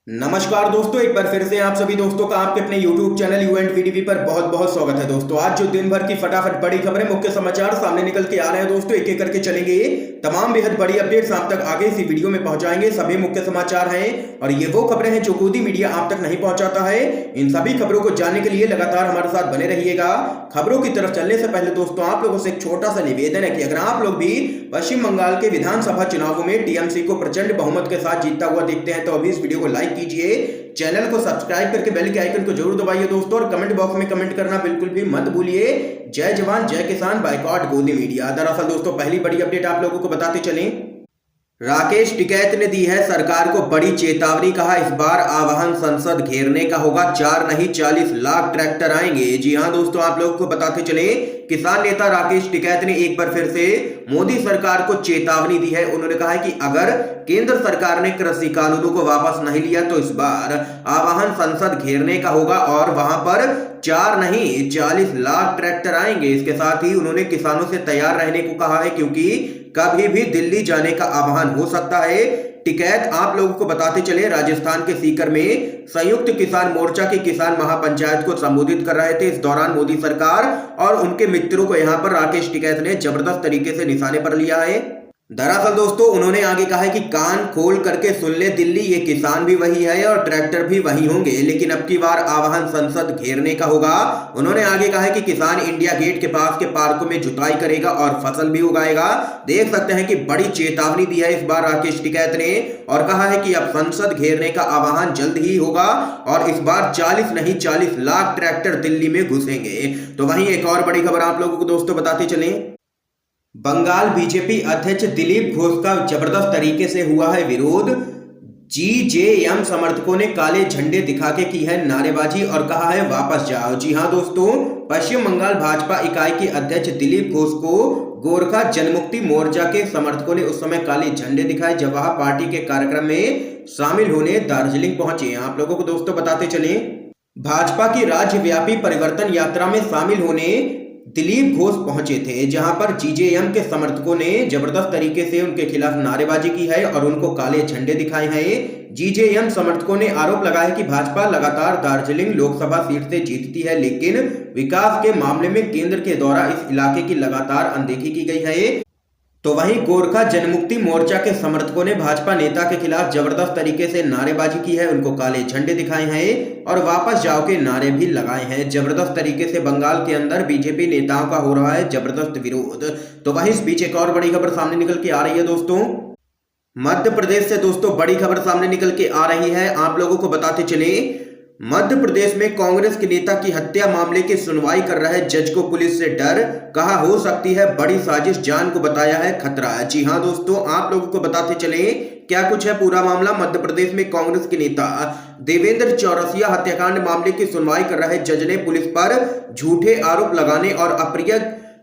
नमस्कार दोस्तों, एक बार फिर से आप सभी दोस्तों का आपके अपने YouTube channel you and VTV पर बहुत बहुत स्वागत है। दोस्तों आज जो दिन भर की फटाफट बड़ी खबरें, मुख्य समाचार सामने निकल के आ रहे हैं दोस्तों, एक एक करके चलेंगे। तमाम बेहद बड़ी अपडेट्स आप तक आगे इसी वीडियो में पहुंचाएंगे। सभी मुख्य समाचार हैं और ये वो खबरें हैं जो खुद ही मीडिया आप तक नहीं पहुंचाता है। इन सभी खबरों को जानने के लिए लगातार हमारे साथ बने रहिएगा। खबरों की तरफ चलने से पहले दोस्तों आप लोगों से एक छोटा सा निवेदन है कि अगर आप लोग भी पश्चिम बंगाल के विधानसभा चुनावों में टीएमसी को प्रचंड बहुमत के साथ जीतता हुआ देखते हैं तो अभी इस वीडियो को लाइक कीजिए, चैनल को सब्सक्राइब करके बेल के आइकन को जरूर दबाइए दोस्तों, और कमेंट बॉक्स में कमेंट करना बिल्कुल भी मत भूलिए। जय जवान जय किसान, बाइकॉट गोदी मीडिया। दरअसल दोस्तों पहली बड़ी अपडेट आप लोगों को बताते चलें, राकेश टिकैत ने दी है सरकार को बड़ी चेतावनी। कहा इस बार आवाहन संसद घेरने का होगा, 4 नहीं 40 लाख ट्रैक्टर आएंगे। जी हां दोस्तों, आप लोगों को बताते चले, किसान नेता राकेश टिकैत ने एक बार फिर से मोदी सरकार को चेतावनी दी है। उन्होंने कहा है कि अगर केंद्र सरकार ने कृषि कानूनों को वापस नहीं लिया तो इस बार आवाहन संसद घेरने का होगा और वहां पर 4 नहीं 40 लाख ट्रैक्टर आएंगे। इसके साथ ही उन्होंने किसानों से तैयार रहने को कहा है क्योंकि कभी भी दिल्ली जाने का आह्वान हो सकता है। टिकैत आप लोगों को बताते चले, राजस्थान के सीकर में संयुक्त किसान मोर्चा की किसान महापंचायत को संबोधित कर रहे थे। इस दौरान मोदी सरकार और उनके मित्रों को यहां पर राकेश टिकैत ने जबरदस्त तरीके से निशाने पर लिया है। दरअसल दोस्तों उन्होंने आगे कहा है कि कान खोल करके सुन ले दिल्ली, ये किसान भी वही है और ट्रैक्टर भी वही होंगे, लेकिन अब की बार आवाहन संसद घेरने का होगा। उन्होंने आगे कहा है कि किसान इंडिया गेट के पास के पार्कों में जुताई करेगा और फसल भी उगाएगा। देख सकते हैं कि बड़ी चेतावनी दी है इस बार राकेश टिकैत ने और कहा है कि अब संसद घेरने का आह्वान जल्द ही होगा और इस बार 40 नहीं 40 लाख ट्रैक्टर दिल्ली में घुसेंगे। तो वहीं एक और बड़ी खबर आप लोगों को दोस्तों बताते चलें, बंगाल बीजेपी अध्यक्ष दिलीप घोष का जबरदस्त तरीके से हुआ है विरोध। जीजेएम समर्थकों ने काले झंडे दिखा के की है नारेबाजी और कहा है वापस जाओ। जी हां दोस्तों, पश्चिम बंगाल भाजपा इकाई के अध्यक्ष दिलीप घोष को गोरखा जनमुक्ति मोर्चा के समर्थकों ने उस समय काले झंडे दिखाए जब वह पार्टी के कार्यक्रम में शामिल होने दार्जिलिंग पहुंचे। आप लोगों को दोस्तों बताते चले, भाजपा की राज्यव्यापी परिवर्तन यात्रा में शामिल होने दिलीप घोष पहुंचे थे, जहां पर जीजेएम के समर्थकों ने जबरदस्त तरीके से उनके खिलाफ नारेबाजी की है और उनको काले झंडे दिखाए हैं। जीजेएम समर्थकों ने आरोप लगाया कि भाजपा लगातार दार्जिलिंग लोकसभा सीट से जीतती है, लेकिन विकास के मामले में केंद्र के द्वारा इस इलाके की लगातार अनदेखी की गई है। तो वहीं गोरखा जनमुक्ति मोर्चा के समर्थकों ने भाजपा नेता के खिलाफ जबरदस्त तरीके से नारेबाजी की है, उनको काले झंडे दिखाए हैं और वापस जाओ के नारे भी लगाए हैं। जबरदस्त तरीके से बंगाल के अंदर बीजेपी नेताओं का हो रहा है जबरदस्त विरोध। तो वहीं इस बीच एक और बड़ी खबर सामने निकल के आ रही है दोस्तों, मध्य प्रदेश से दोस्तों बड़ी खबर सामने निकल के आ रही है। आप लोगों को बताते चले, मध्य प्रदेश में कांग्रेस के नेता की हत्या मामले की सुनवाई कर रहे जज को पुलिस से डर, कहा हो सकती है बड़ी साजिश, जान को बताया है खतरा। जी हां दोस्तों, आप लोगों को बताते चले क्या कुछ है पूरा मामला। मध्य प्रदेश में कांग्रेस के नेता देवेंद्र चौरसिया हत्याकांड मामले की सुनवाई कर रहे जज ने पुलिस पर झूठे आरोप लगाने और अप्रिय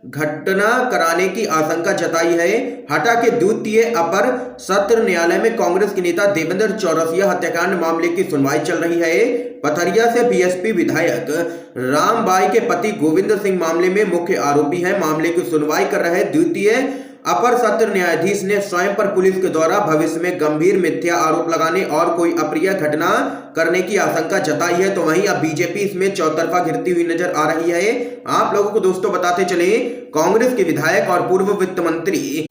घटना कराने की आशंका जताई है। हटा के द्वितीय अपर सत्र न्यायालय में कांग्रेस के नेता देवेंद्र चौरसिया हत्याकांड मामले की सुनवाई चल रही है। पथरिया से बीएसपी विधायक रामबाई के पति गोविंद सिंह मामले में मुख्य आरोपी है। मामले की सुनवाई कर रहे द्वितीय अपर सत्र न्यायाधीश ने स्वयं पर पुलिस के द्वारा भविष्य में गंभीर मिथ्या आरोप लगाने और कोई अप्रिय घटना करने की आशंका जताई है। तो वहीं अब बीजेपी इसमें चौतरफा घिरती हुई नजर आ रही है। आप लोगों को दोस्तों बताते चले, कांग्रेस के विधायक और पूर्व वित्त मंत्री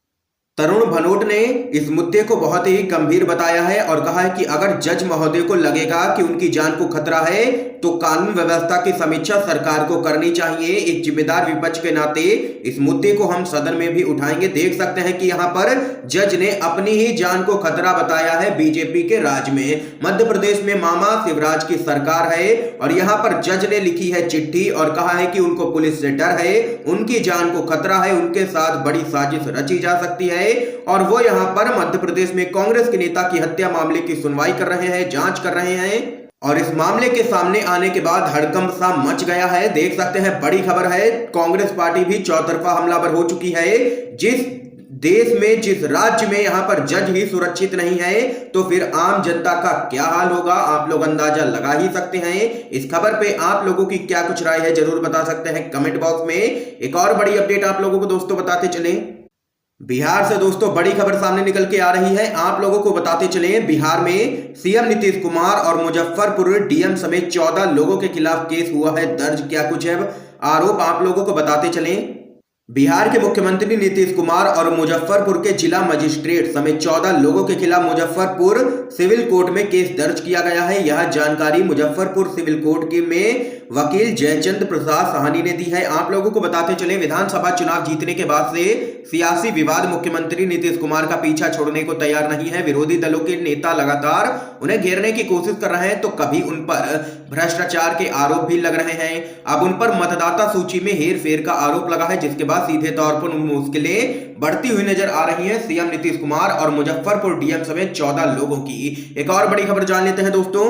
तरुण भनोट ने इस मुद्दे को बहुत ही गंभीर बताया है और कहा है कि अगर जज महोदय को लगेगा कि उनकी जान को खतरा है तो कानून व्यवस्था की समीक्षा सरकार को करनी चाहिए। एक जिम्मेदार विपक्ष के नाते इस मुद्दे को हम सदन में भी उठाएंगे। देख सकते हैं कि यहां पर जज ने अपनी ही जान को खतरा बताया है बीजेपी के राज में। मध्य प्रदेश में मामा शिवराज की सरकार है और यहां पर जज ने लिखी है चिट्ठी और कहा है कि उनको पुलिस से डर है, उनकी जान को खतरा है, उनके साथ बड़ी साजिश रची जा सकती है और वो यहां पर मध्य प्रदेश में कांग्रेस के नेता की हत्या मामले की सुनवाई कर रहे हैं, जांच कर रहे हैं और इस मामले के सामने आने के बाद हड़कंप सा मच गया है। देख सकते हैं बड़ी खबर है, कांग्रेस पार्टी भी चौतरफा हमलावर हो चुकी है। जिस देश में, जिस राज्य में यहां पर जज ही सुरक्षित नहीं है तो फिर आम जनता का क्या हाल होगा, आप लोग अंदाजा लगा ही सकते हैं। इस खबर पे आप लोगों की क्या कुछ राय है जरूर बता सकते हैं कमेंट बॉक्स में। एक और बड़ी अपडेट आप लोगों को दोस्तों बताते चलें, बिहार से दोस्तों बड़ी खबर सामने निकल के आ रही है। आप लोगों को बताते चले, बिहार में सीएम नीतीश कुमार और मुजफ्फरपुर डीएम समेत 14 लोगों के खिलाफ केस हुआ है दर्ज। क्या कुछ है आरोप, आप लोगों को बताते चलें। बिहार के मुख्यमंत्री नीतीश कुमार और मुजफ्फरपुर के जिला मजिस्ट्रेट समेत 14 लोगों के खिलाफ मुजफ्फरपुर सिविल कोर्ट में केस दर्ज किया गया है। यह जानकारी मुजफ्फरपुर सिविल कोर्ट के में वकील जयचंद प्रसाद साहनी ने दी है। आप लोगों को बताते चले, विधानसभा चुनाव जीतने के बाद से सियासी विवाद मुख्यमंत्री नीतीश कुमार का पीछा छोड़ने को तैयार नहीं है। विरोधी दलों के नेता लगातार उन्हें घेरने की कोशिश कर रहे हैं, तो कभी उन पर भ्रष्टाचार के आरोप भी लग रहे हैं। अब उन पर मतदाता सूची में हेरफेर का आरोप लगा है, जिसके बाद सीधे तौर पर मुश्किलें बढ़ती हुई नजर आ रही हैं सीएम नीतीश कुमार और मुजफ्फरपुर डीएम समेत 14 लोगों की। एक और बड़ी खबर जान लेते हैं दोस्तों।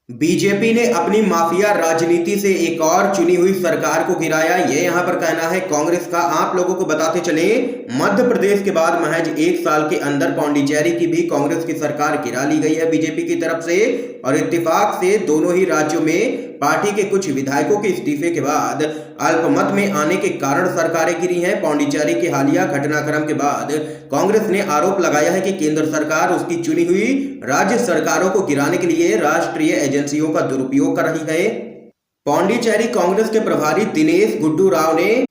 बीजेपी ने अपनी माफिया राजनीति से एक और चुनी हुई सरकार को गिराया, ये यहां पर कहना है कांग्रेस का। आप लोगों को बताते चले, मध्य प्रदेश के बाद महज एक साल के अंदर पौंडीचेरी की भी कांग्रेस की सरकार गिरा ली गई है बीजेपी की तरफ से। और इत्तेफाक से दोनों ही राज्यों में पार्टी के कुछ विधायकों के इस्तीफे के बाद अल्पमत में आने के कारण सरकारें गिरी हैं। पौंडीचेरी के हालिया घटनाक्रम के बाद कांग्रेस ने आरोप लगाया है कि केंद्र सरकार उसकी चुनी हुई राज्य सरकारों को गिराने के लिए राष्ट्रीय एजेंसियों का दुरुपयोग कर रही है। पौंडीचेरी कांग्रेस के प्रभारी दिनेश गुड्डू राव ने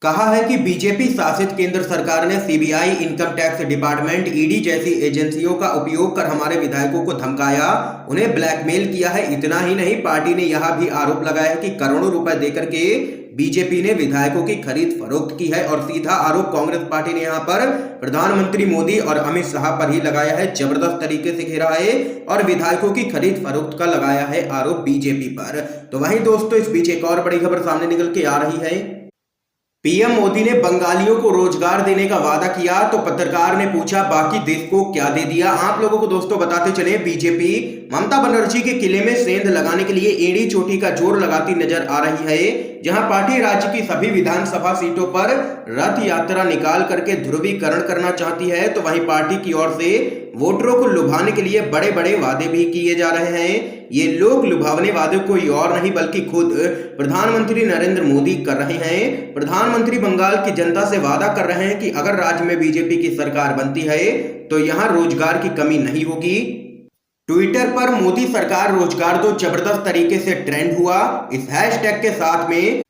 कहा है कि बीजेपी शासित केंद्र सरकार ने CBI, income tax department, ED जैसी एजेंसियों का उपयोग कर हमारे विधायकों को धमकाया, उन्हें ब्लैकमेल किया है। इतना ही नहीं, पार्टी ने यह भी आरोप लगाया है कि करोड़ों रुपए देकर के बीजेपी ने विधायकों की खरीद फरोख्त की है। और सीधा आरोप कांग्रेस पार्टी ने यहां पर प्रधानमंत्री मोदी और अमित शाह पर ही लगाया है। जबरदस्त तरीके से घेरा है और विधायकों की खरीद फरोख्त का लगाया है आरोप बीजेपी पर। तो वहीं दोस्तों, इस बीच एक और बड़ी खबर सामने निकल के आ रही है। पीएम मोदी ने बंगालियों को रोजगार देने का वादा किया, तो पत्रकार ने पूछा बाकी देश को क्या दे दिया। आप लोगों को दोस्तों बताते चले, बीजेपी ममता बनर्जी के किले में सेंध लगाने के लिए एड़ी चोटी का जोर लगाती नजर आ रही है। जहां पार्टी राज्य की सभी विधानसभा सीटों पर रथ यात्रा निकाल करके ध्रुवीकरण करना चाहती है, तो वहीं पार्टी की ओर से वोटरों को लुभाने के लिए बड़े बड़े वादे भी किए जा रहे हैं। ये लोग लुभावने वादे कोई और नहीं बल्कि खुद प्रधानमंत्री नरेंद्र मोदी कर रहे हैं। प्रधानमंत्री बंगाल की जनता से वादा कर रहे हैं कि अगर राज्य में बीजेपी की सरकार बनती है तो यहां रोजगार की कमी नहीं होगी। ट्विटर पर मोदी सरकार रोजगार दो जबरदस्त तरीके से ट्रेंड हुआ। इस हैशटैग के साथ में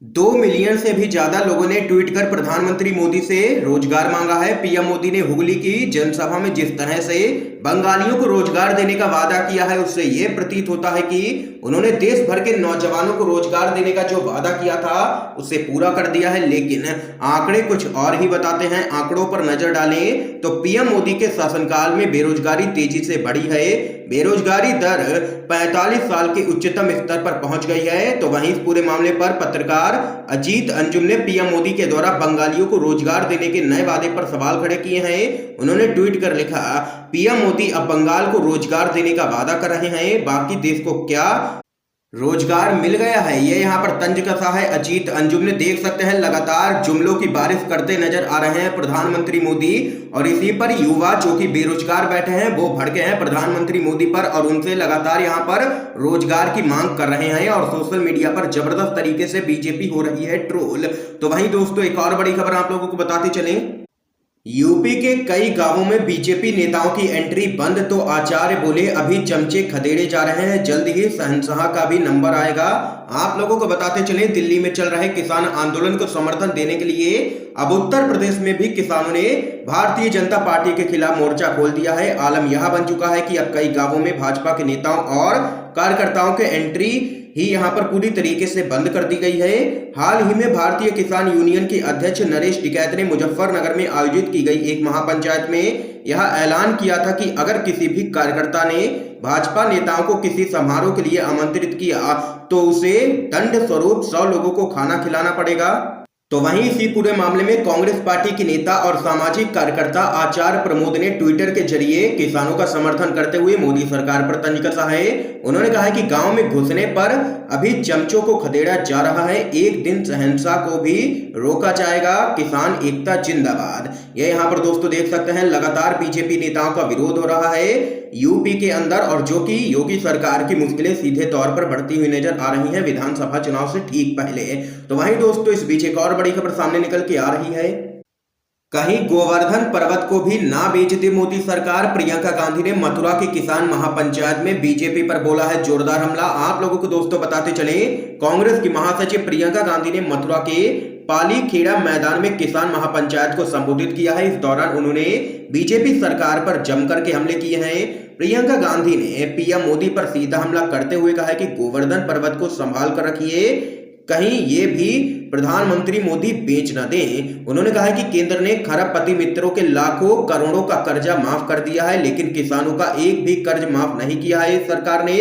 2 मिलियन से भी ज्यादा लोगों ने ट्वीट कर प्रधानमंत्री मोदी से रोजगार मांगा है। पीएम मोदी ने हुगली की जनसभा में जिस तरह से बंगालियों को रोजगार देने का वादा किया है, उससे यह प्रतीत होता है कि उन्होंने देश भर के नौजवानों को रोजगार देने का जो वादा किया था उसे पूरा कर दिया है। लेकिन आंकड़े कुछ और ही बताते हैं। आंकड़ों पर नजर डालें तो पीएम मोदी के शासनकाल में बेरोजगारी तेजी से बढ़ी है। बेरोजगारी दर 45 साल के उच्चतम स्तर पर पहुंच गई है। तो वहीं इस पूरे मामले पर पत्रकार अजीत अंजुम ने पीएम मोदी के द्वारा बंगालियों को रोजगार देने के नए वादे पर सवाल खड़े किए हैं। उन्होंने ट्वीट कर लिखा, पीएम मोदी अब बंगाल को रोजगार देने का वादा कर रहे हैं, बाकी देश को क्या रोजगार मिल गया है। ये यहाँ पर तंज कसा है अजीत अंजुम ने। देख सकते हैं लगातार जुमलों की बारिश करते नजर आ रहे हैं प्रधानमंत्री मोदी, और इसी पर युवा जो कि बेरोजगार बैठे हैं वो भड़के हैं प्रधानमंत्री मोदी पर और उनसे लगातार यहाँ पर रोजगार की मांग कर रहे हैं। और सोशल मीडिया पर जबरदस्त तरीके से बीजेपी हो रही है ट्रोल। तो वहीं दोस्तों, एक और बड़ी खबर आप लोगों को बताते चलें। यूपी के कई गांवों में बीजेपी नेताओं की एंट्री बंद, तो आचार्य बोले अभी चमचे खदेड़े जा रहे हैं, जल्द ही शहंशाह का भी नंबर आएगा। आप लोगों को बताते चले, दिल्ली में चल रहे किसान आंदोलन को समर्थन देने के लिए अब उत्तर प्रदेश में भी किसानों ने भारतीय जनता पार्टी के खिलाफ मोर्चा खोल दिया है। आलम यह बन चुका है कि अब कई गांवों में भाजपा के नेताओं और कार्यकर्ताओं के एंट्री ही यहां पर पूरी तरीके से बंद कर दी गई है। हाल ही में भारतीय किसान यूनियन के अध्यक्ष नरेश टिकैत ने मुजफ्फरनगर में आयोजित की गई एक महापंचायत में यह ऐलान किया था कि अगर किसी भी कार्यकर्ता ने भाजपा नेताओं को किसी समारोह के लिए आमंत्रित किया तो उसे दंड स्वरूप 100 लोगों को खाना खिलाना पड़ेगा। तो वहीं इसी पूरे मामले में कांग्रेस पार्टी के नेता और सामाजिक कार्यकर्ता आचार्य प्रमोद ने ट्विटर के जरिए किसानों का समर्थन करते हुए मोदी सरकार पर तंज कसा है। उन्होंने कहा कि गांव में घुसने पर अभी चमचों को खदेड़ा जा रहा है, एक दिन शहंशाह को भी रोका जाएगा, किसान एकता जिंदाबाद। ये यहाँ पर दोस्तों देख सकते हैं लगातार बीजेपी नेताओं का विरोध हो रहा है यूपी के अंदर, और जो कि योगी सरकार की मुश्किलें सीधे तौर पर बढ़ती हुई नजर आ रही है विधानसभा चुनाव से ठीक पहले। तो वहीं दोस्तों, इस बीच एक और बड़ी खबर सामने निकल के आ रही है। कहीं गोवर्धन पर्वत को भी ना बेचती मोदी सरकार। प्रियंका गांधी ने मथुरा के किसान महापंचायत में बीजेपी पर बोला है जोरदार हमला। आप लोगों को दोस्तों बताते चले, कांग्रेस की महासचिव प्रियंका गांधी ने मथुरा के पाली खेड़ा मैदान में किसान महापंचायत को संबोधित किया है। इस दौरान उन्होंने बीजेपी सरकार पर जमकर के हमले किए हैं। प्रियंका गांधी ने पीएम मोदी पर सीधा हमला करते हुए कहा है कि गोवर्धन पर्वत को संभाल कर रखिए, कहीं ये भी प्रधानमंत्री मोदी बेच न दें। उन्होंने कहा कि केंद्र ने खरबपति मित्रों के लाखों करोड़ों का कर्जा माफ कर दिया है, लेकिन किसानों का एक भी कर्ज माफ नहीं किया है। सरकार ने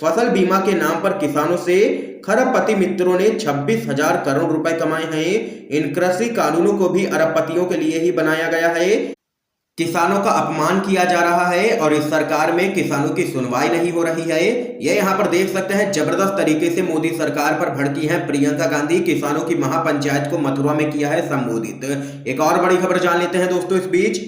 फसल बीमा के नाम पर किसानों से खरबपति मित्रों ने 26,000 करोड़ रुपए कमाए हैं। इन कृषि कानूनों को भी अरबपतियों के लिए ही बनाया गया है। किसानों का अपमान किया जा रहा है और इस सरकार में किसानों की सुनवाई नहीं हो रही है। ये यहाँ पर देख सकते हैं, जबरदस्त तरीके से मोदी सरकार पर भड़की है प्रियंका गांधी। किसानों की महापंचायत को मथुरा में किया है संबोधित। एक और बड़ी खबर जान लेते हैं दोस्तों इस बीच।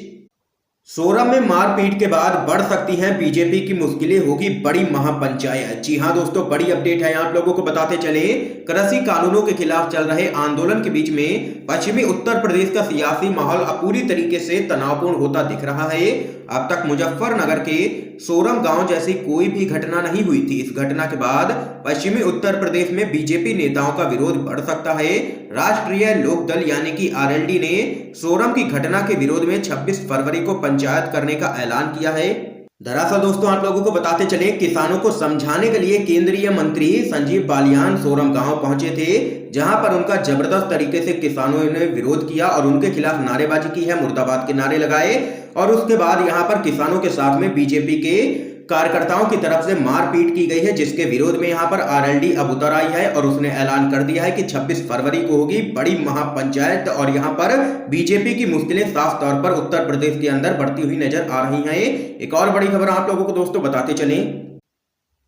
सोरम में मारपीट के बाद बढ़ सकती हैं बीजेपी की मुश्किलें, होगी बड़ी महापंचायत। जी हां दोस्तों, बड़ी अपडेट है, आप लोगों को बताते चले। कृषि कानूनों के खिलाफ चल रहे आंदोलन के बीच में पश्चिमी उत्तर प्रदेश का सियासी माहौल अब पूरी तरीके से तनावपूर्ण होता दिख रहा है। अब तक मुजफ्फरनगर के सोरम गांव जैसी कोई भी घटना नहीं हुई थी। इस घटना के बाद पश्चिमी उत्तर प्रदेश में बीजेपी नेताओं का विरोध बढ़ सकता है। राष्ट्रीय लोक दल यानी कि आरएलडी ने सोरम की घटना के विरोध में 26 फरवरी को पंचायत करने का ऐलान किया है। दरअसल दोस्तों, आप लोगों को बताते चले, किसानों को समझाने के लिए केंद्रीय मंत्री संजीव बालियान सोरम गांव पहुंचे थे, जहां पर उनका जबरदस्त तरीके से किसानों ने विरोध किया और उनके खिलाफ नारेबाजी की है, मुर्दाबाद के नारे लगाए। और उसके बाद यहां पर किसानों के साथ में बीजेपी के कार्यकर्ताओं की तरफ से मारपीट की गई है, जिसके विरोध में यहां पर आरएलडी अब उतर आई है और उसने ऐलान कर दिया है कि 26 फरवरी को होगी बड़ी महापंचायत। और यहां पर बीजेपी की मुश्किलें साफ तौर पर उत्तर प्रदेश के अंदर बढ़ती हुई नजर आ रही हैं। एक और बड़ी खबर आप लोगों को दोस्तों बताते चलें,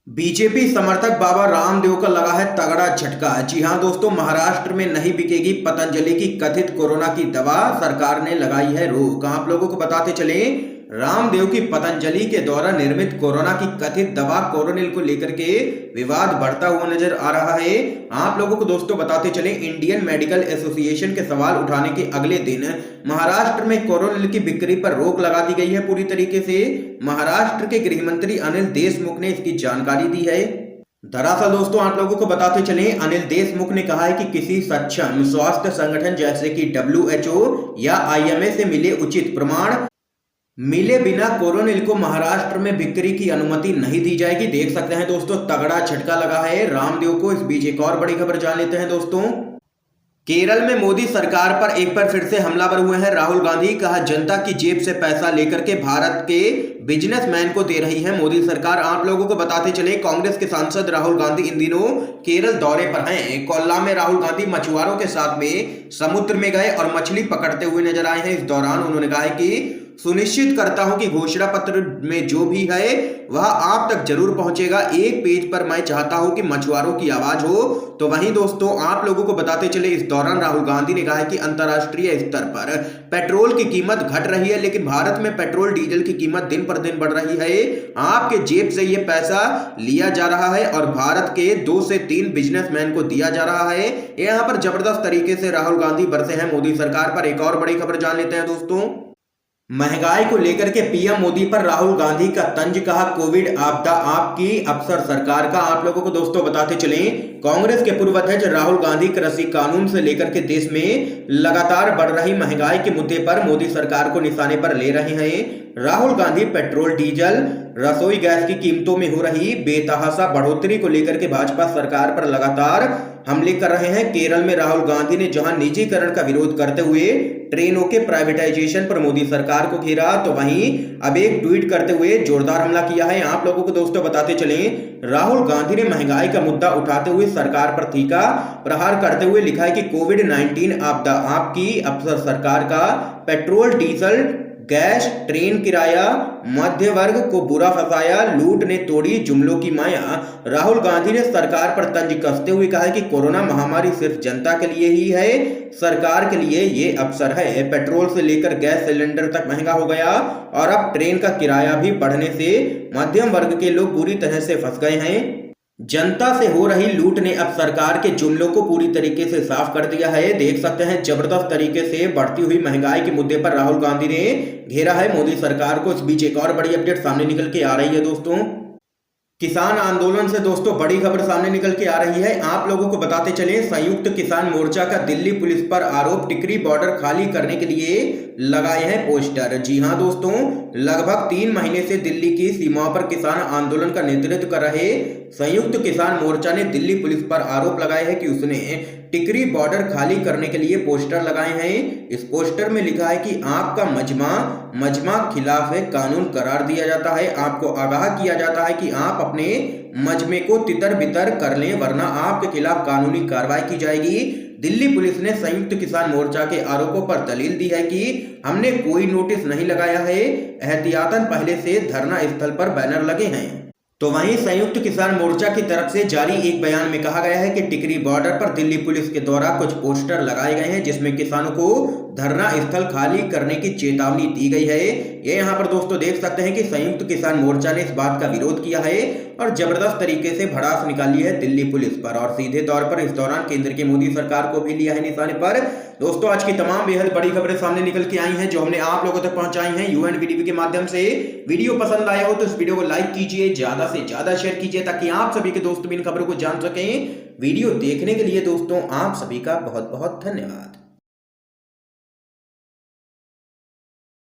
बीजेपी समर्थक बाबा रामदेव का लगा है तगड़ा झटका। जी हां दोस्तों, महाराष्ट्र में नहीं बिकेगी पतंजलि की कथित कोरोना की दवा, सरकार ने लगाई है रोक। आप लोगों को बताते चले, रामदेव की पतंजलि के द्वारा निर्मित कोरोना की कथित दवा कोरोनिल को लेकर के विवाद बढ़ता हुआ नजर आ रहा है। आप लोगों को दोस्तों बताते चले, इंडियन मेडिकल एसोसिएशन के सवाल उठाने के अगले दिन महाराष्ट्र में कोरोनिल की बिक्री पर रोक लगा दी गई है पूरी तरीके से। महाराष्ट्र के गृह मंत्री अनिल देशमुख ने इसकी जानकारी दी है। दरअसल दोस्तों, आप लोगों को बताते चले, अनिल देशमुख ने कहा है कि किसी सक्षम स्वास्थ्य संगठन जैसे कि WHO या IMA से मिले उचित प्रमाण मिले बिना कोरोनिल को महाराष्ट्र में बिक्री की अनुमति नहीं दी जाएगी। देख सकते हैं दोस्तों, तगड़ा झटका लगा है रामदेव को। इस बीच एक और बड़ी खबर जान लेते हैं दोस्तों। केरल में मोदी सरकार पर एक बार फिर से हमलावर हुए हैं राहुल गांधी। कहा, जनता की जेब से पैसा लेकर के भारत के बिजनेसमैन को दे रही है मोदी सरकार। आप लोगों को बताते चले, कांग्रेस के सांसद राहुल गांधी इन दिनों केरल दौरे पर हैं। कोल्ला में राहुल गांधी मछुआरों के साथ में समुद्र में गए और मछली पकड़ते हुए नजर आए हैं। इस दौरान उन्होंने कहा है कि सुनिश्चित करता हूं कि घोषणा पत्र में जो भी है वह आप तक जरूर पहुंचेगा। एक पेज पर मैं चाहता हूं कि मछुआरों की आवाज हो। तो वहीं दोस्तों, आप लोगों को बताते चले, इस दौरान राहुल गांधी ने कहा है कि अंतर्राष्ट्रीय स्तर पर पेट्रोल की कीमत घट रही है, लेकिन भारत में पेट्रोल डीजल की कीमत दिन पर दिन बढ़ रही है। आपके जेब से यह पैसा लिया जा रहा है और भारत के 2 से 3 बिजनेसमैन को दिया जा रहा है। यहां पर जबरदस्त तरीके से राहुल गांधी बरसे हैं मोदी सरकार पर। एक और बड़ी खबर जान लेते हैं दोस्तों। महंगाई को लेकर के पीएम मोदी पर राहुल गांधी का तंज। कहा, कोविड आपदा आपकी अफसर सरकार का। आप लोगों को दोस्तों बताते चलें, कांग्रेस के पूर्व अध्यक्ष राहुल गांधी कृषि कानून से लेकर के देश में लगातार बढ़ रही महंगाई के मुद्दे पर मोदी सरकार को निशाने पर ले रहे हैं। राहुल गांधी पेट्रोल डीजल रसोई गैस की कीमतों में हो रही बेतहाशा बढ़ोतरी को लेकर के भाजपा सरकार पर लगातार हमले कर रहे हैं। केरल में राहुल गांधी ने जहां निजीकरण का विरोध करते हुए ट्रेनों के प्राइवेटाइजेशन पर मोदी सरकार को घेरा, तो वहीं अब एक ट्वीट करते हुए जोरदार हमला किया है। आप लोगों को दोस्तों बताते चलें, राहुल गांधी ने महंगाई का मुद्दा उठाते हुए सरकार पर तीखा प्रहार करते हुए लिखा है कि कोविड-19 आपदा आपकी अफसर सरकार का। पेट्रोल डीजल गैस ट्रेन किराया मध्य वर्ग को बुरा फंसाया, लूट ने तोड़ी जुमलों की माया। राहुल गांधी ने सरकार पर तंज कसते हुए कहा कि कोरोना महामारी सिर्फ जनता के लिए ही है, सरकार के लिए ये अवसर है। पेट्रोल से लेकर गैस सिलेंडर तक महंगा हो गया और अब ट्रेन का किराया भी बढ़ने से मध्यम वर्ग के लोग बुरी तरह से फंस गए हैं। जनता से हो रही लूट ने अब सरकार के जुमलों को पूरी तरीके से साफ कर दिया है। देख सकते हैं जबरदस्त तरीके से बढ़ती हुई महंगाई के मुद्दे पर राहुल गांधी ने घेरा है मोदी सरकार को। इस बीच एक और बड़ी अपडेट सामने निकल के आ रही है दोस्तों। किसान आंदोलन से दोस्तों बड़ी खबर सामने निकल के आ रही है। आप लोगों को बताते चले, संयुक्त किसान मोर्चा का दिल्ली पुलिस पर आरोप, टिकरी बॉर्डर खाली करने के लिए लगाए हैं पोस्टर। जी हां दोस्तों, लगभग 3 महीने से दिल्ली की सीमाओं पर किसान आंदोलन का नेतृत्व कर रहे संयुक्त किसान मोर्चा ने दिल्ली पुलिस पर आरोप लगाए हैं कि उसने टिकरी बॉर्डर खाली करने के लिए पोस्टर लगाए हैं। इस पोस्टर में लिखा है कि आपका मजमा खिलाफ है, कानून करार दिया जाता है। आपको आगाह किया जाता है कि आप अपने मजमे को तितर बितर कर लें, वरना आपके खिलाफ कानूनी कार्रवाई की जाएगी। दिल्ली पुलिस ने संयुक्त किसान मोर्चा के आरोपों पर दलील दी है कि हमने कोई नोटिस नहीं लगाया है, एहतियातन पहले से धरना स्थल पर बैनर लगे हैं। तो वहीं संयुक्त किसान मोर्चा की तरफ से जारी एक बयान में कहा गया है कि टिकरी बॉर्डर पर दिल्ली पुलिस के द्वारा कुछ पोस्टर लगाए गए हैं जिसमें किसानों को धरना स्थल खाली करने की चेतावनी दी गई है। ये यहाँ पर दोस्तों देख सकते हैं कि संयुक्त किसान मोर्चा ने इस बात का विरोध किया है और जबरदस्त तरीके से भड़ास निकाली है दिल्ली पुलिस पर, और सीधे तौर पर इस दौरान केंद्र की मोदी सरकार को भी लिया है निशाने पर। दोस्तों आज की तमाम बेहद बड़ी खबरें सामने निकल के आई हैं जो हमने आप लोगों तक पहुंचाई हैं यूएनवीटीवी के माध्यम से। वीडियो पसंद आया हो तो इस वीडियो को लाइक कीजिए, ज्यादा से ज्यादा शेयर कीजिए ताकि आप सभी के दोस्त भी इन खबरों को जान सकें। वीडियो देखने के लिए दोस्तों आप सभी का बहुत बहुत धन्यवाद।